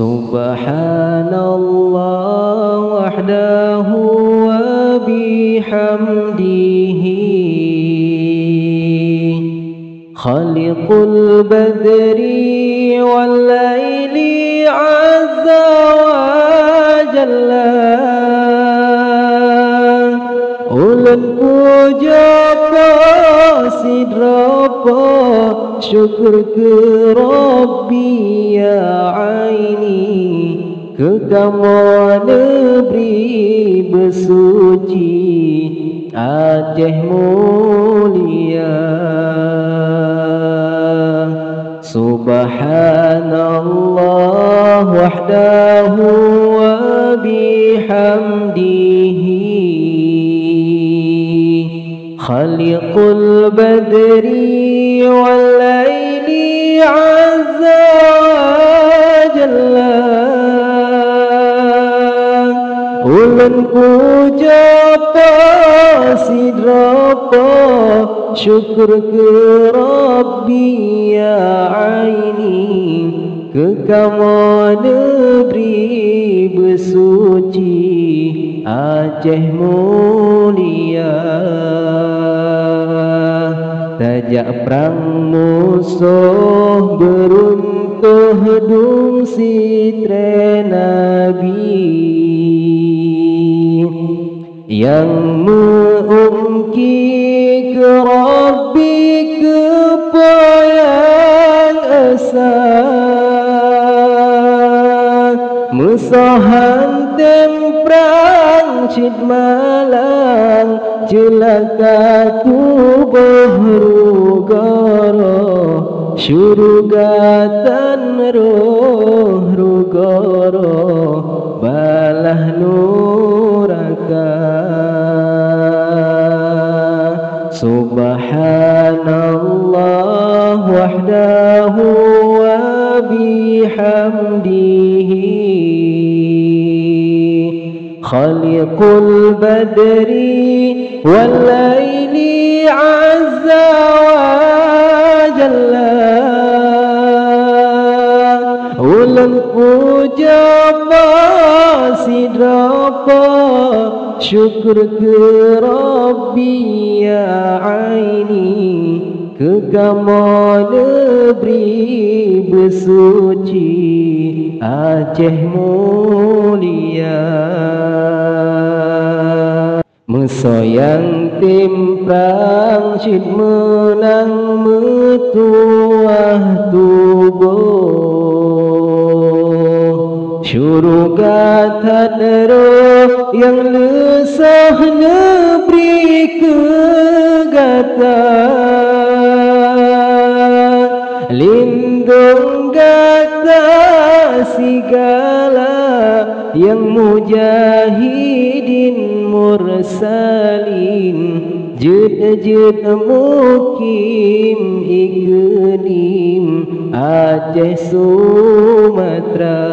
Subhanallah wahdahu wa bihamdihi khaliqul badri wal laili azza wa jalla. Ulun puja qasid Rabba, syukur ke Rabbi ya aini, ke kamu negeri bersuci Aceh mulia. Subhanallah wahdahu wa bihamdihi khaliqul badri wal laili azza wa jalla. Ulun puja qasid Rabba, syukur ke Rabbi ya aini, ke kamu negeri bersuci Aceh mulia. Tajak perang musuh beruntuh dung sitre Nabi, yang mengungki ke Rabbi kepayang asa, musahan temprang cid malang celaka tubuh rugara, syurugatan roh rugara balah nuraka. Subhanallah wahdahu wa bihamdihi khaliqul badri wal laili azza wa jalla. Ulun puja qasid Rabba, syukur ke Rabbi ya aini, ke kamu negeri bersuci Aceh mulia. Mesoyang timprang cid menang metuah tubuh, syurugatan roh yang lesah neberi kegata, lindung gata segala yang mujahidin mursalin, jud mukim iklim Aceh Sumatera.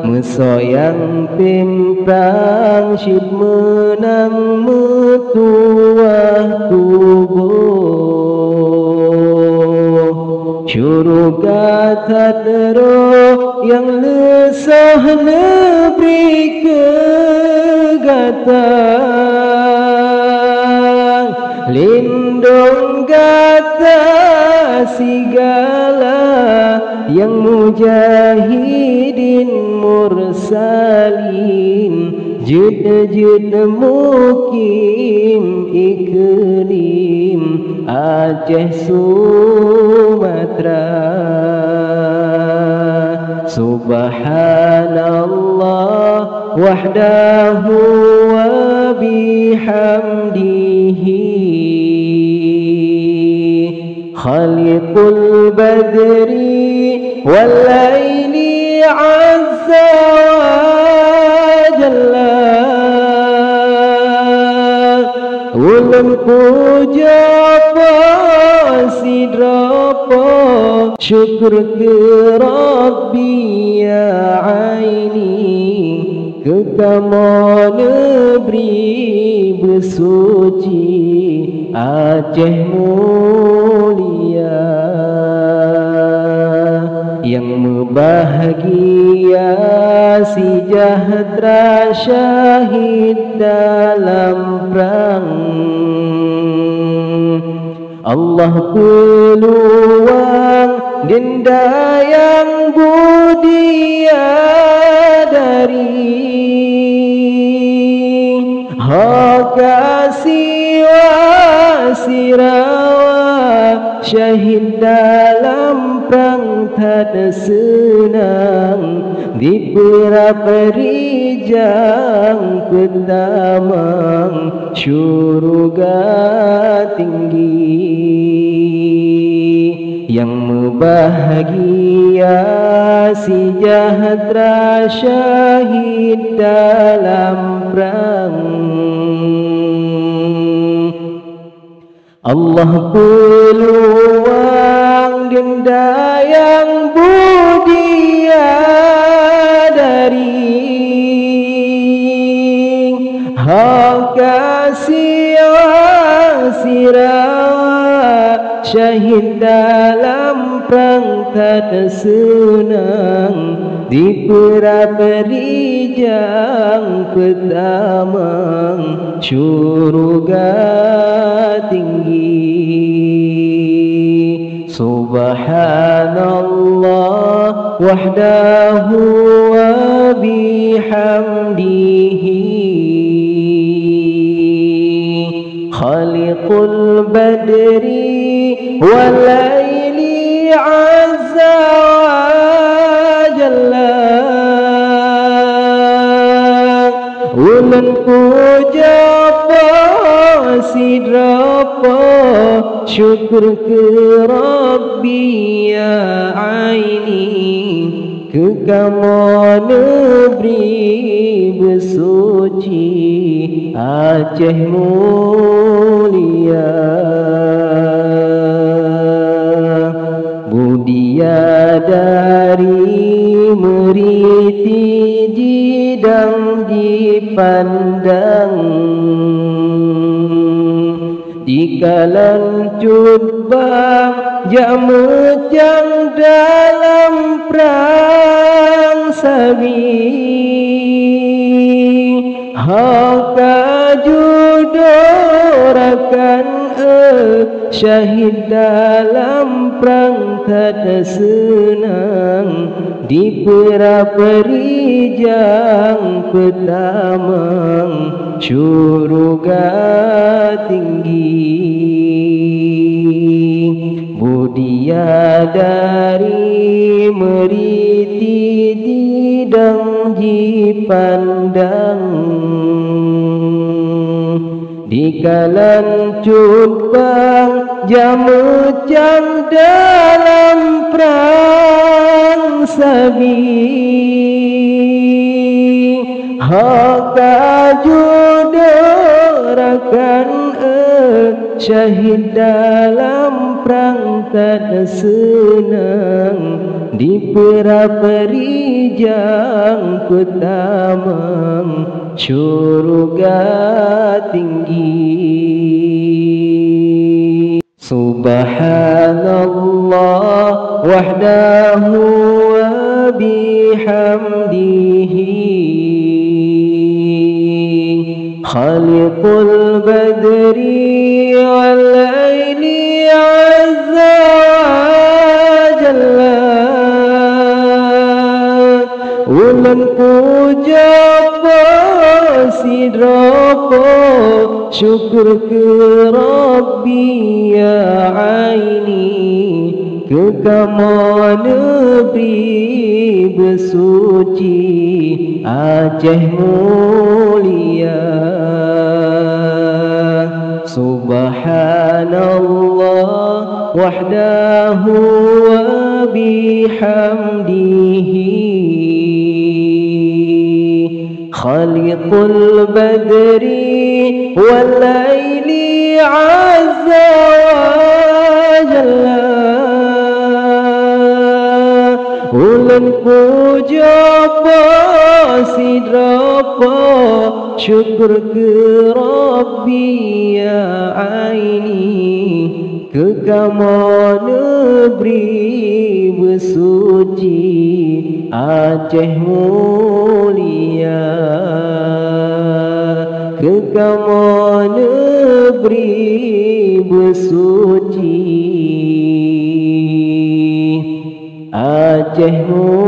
Mesoyang timprang syid menang metuah tubuh, syurugatan roh yang lesah neberi kegata, lindung gata segala yang mujahidin mursalin, jud mukim iklim Aceh Sumatera. Subhanallah wahdahu wa bihamdihi khaliqul badri wal laili azza wa jalla. Ulun puja qasid Rabba, syukur ke Rabbi ya aini, ke kamu negeri bersuci Aceh mulia, yang bahagia sejahtera syahid dalam perang. Allah peluang denda yang budia dari kasih wasirawa syahid dalam perang tak senang di perijang pertama syurga tinggi yang bahagia sejahtera syahid dalam perang. Allah peluang denda yang budia dari hak kasih wasirawa syahid dalam perang tak senang di perijang pertama syurga tinggi. Subhanallah wahdahu wa bihamdihi khaliqul badri wal laili azza wa jalla. Ulan puja sidrapa syukur ke Rabbi ya aini ke kamu negeri bersuci Aceh mulia. Budia dari meriti jidang dipandang di kalan cubang jamecang dalam perang sabi haka judorakan syahid dalam perang tak senang di perijang pertama syurga tinggi. Budia dari meriti didang dipandang di kalan cubang jamecang dalam perang sabi haka judorakan syahid dalam perang tak senang di perijang pertama syurga tinggi. Subhanallah wahdahu wa bihamdihi khaliqul badri wal laili azza wa jalla. Ulan puja sidrapa syukur ke Rabbi ya aini ke kamu negeri bersuci Aceh mulia. Subhanallah wahdahu wa bihamdihi khaliqul badri wal laili azza wa jalla. Ulan puja sidrapa syukur ke Rabbi ya aini ke kamu negeri bersuci Aceh mulia, kekama negeri bersuci. Aceh mulia